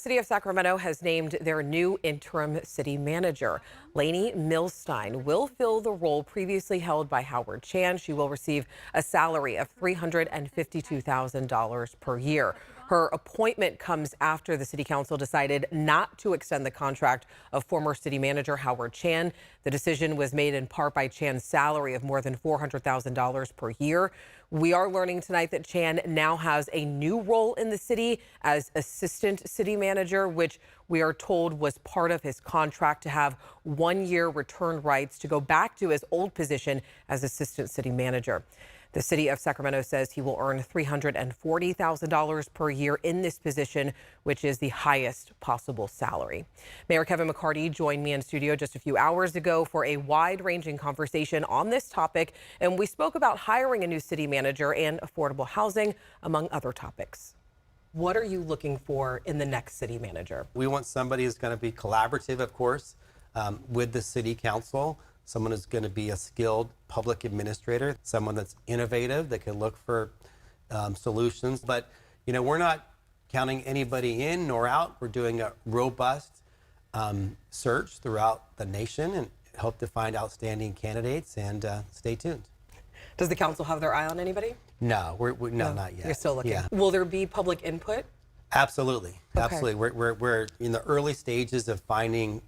City of Sacramento has named their new interim city manager. Lainey Milstein will fill the role previously held by Howard Chan. She will receive a salary of $352,000 per year. Her appointment comes after the city council decided not to extend the contract of former city manager Howard Chan. The decision was made in part by Chan's salary of more than $400,000 per year. We are learning tonight that Chan now has a new role in the city as assistant city manager, which we are told was part of his contract to have 1 year return rights to go back to his old position as assistant city manager. The city of Sacramento says he will earn $340,000 per year in this position, which is the highest possible salary. Mayor Kevin McCarty joined me in studio just a few hours ago for a wide-ranging conversation on this topic, and we spoke about hiring a new city manager and affordable housing, among other topics. What are you looking for in the next city manager? We want somebody who's going to be collaborative, of course, with the city council. Someone who's going to be a skilled public administrator, someone that's innovative, that can look for solutions. But, you know, we're not counting anybody in nor out. We're doing a robust search throughout the nation and hope to find outstanding candidates, and stay tuned. Does the council have their eye on anybody? No, no, not yet. You're still looking. Yeah. Will there be public input? Absolutely. Okay. Absolutely. We're in the early stages of finding,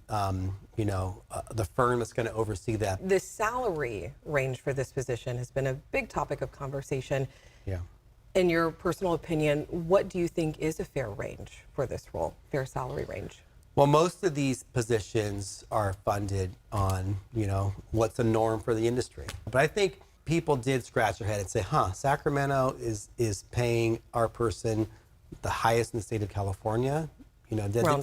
the firm that's going to oversee that. The salary range for this position has been a big topic of conversation. Yeah. In your personal opinion, what do you think is a fair range for this role, fair salary range? Well, most of these positions are funded on, what's the norm for the industry. But I think people did scratch their head and say, Sacramento is paying our person the highest in the state of California. Around that didn't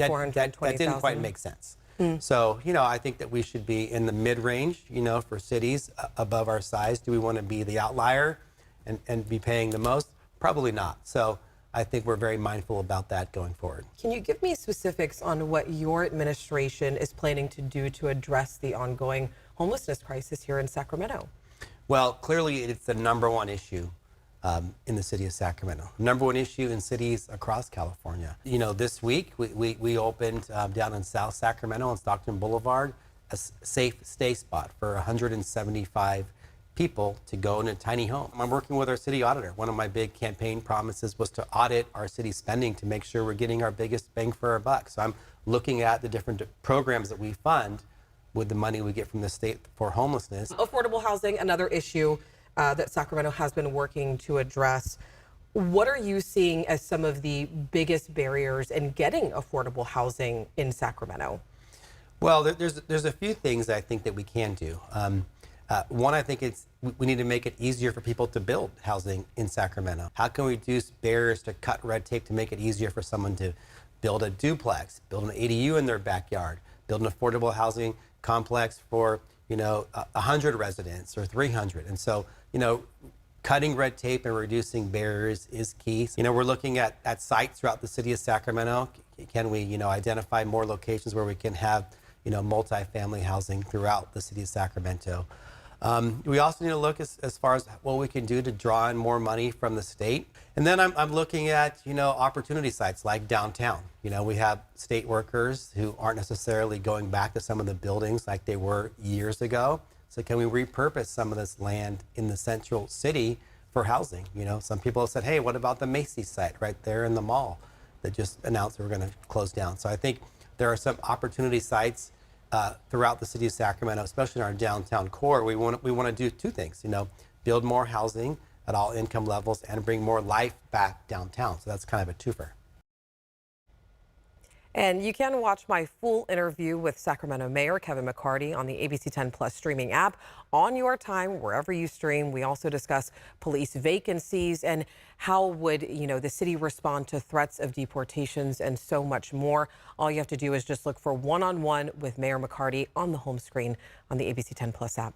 quite $420,000. make sense. So, I think that we should be in the mid-range, for cities above our size. Do we want to be the outlier and be paying the most? Probably not. So I think we're very mindful about that going forward. Can you give me specifics on what your administration is planning to do to address the ongoing homelessness crisis here in Sacramento? Well, clearly it's the number one issue in the city of Sacramento. Number one issue in cities across California. This week we opened down in South Sacramento on Stockton Boulevard a safe stay spot for 175 people to go in a tiny home. I'm working with our city auditor. One of my big campaign promises was to audit our city spending to make sure we're getting our biggest bang for our buck. So I'm looking at the different programs that we fund with the money we get from the state for homelessness. Affordable housing, another issue that Sacramento has been working to address. What are you seeing as some of the biggest barriers in getting affordable housing in Sacramento? Well, there's a few things I think that we can do. One, I think we need to make it easier for people to build housing in Sacramento. How can we reduce barriers to cut red tape to make it easier for someone to build a duplex, build an ADU in their backyard, build an affordable housing complex for 100 residents or 300? And so, cutting red tape and reducing barriers is key. We're looking at sites throughout the city of Sacramento. Can we, identify more locations where we can have, multifamily housing throughout the city of Sacramento? We also need to look as far as what we can do to draw in more money from the state. And then I'm looking at, opportunity sites like downtown. We have state workers who aren't necessarily going back to some of the buildings like they were years ago. So can we repurpose some of this land in the central city for housing? Some people have said, hey, what about the Macy's site right there in the mall that just announced they were going to close down? So I think there are some opportunity sites throughout the city of Sacramento, especially in our downtown core. We want to do two things, build more housing at all income levels and bring more life back downtown. So that's kind of a twofer. And you can watch my full interview with Sacramento Mayor Kevin McCarty on the ABC 10 Plus streaming app on your time, wherever you stream. We also discuss police vacancies and how would, the city respond to threats of deportations and so much more. All you have to do is just look for One-on-One with Mayor McCarty on the home screen on the ABC 10 Plus app.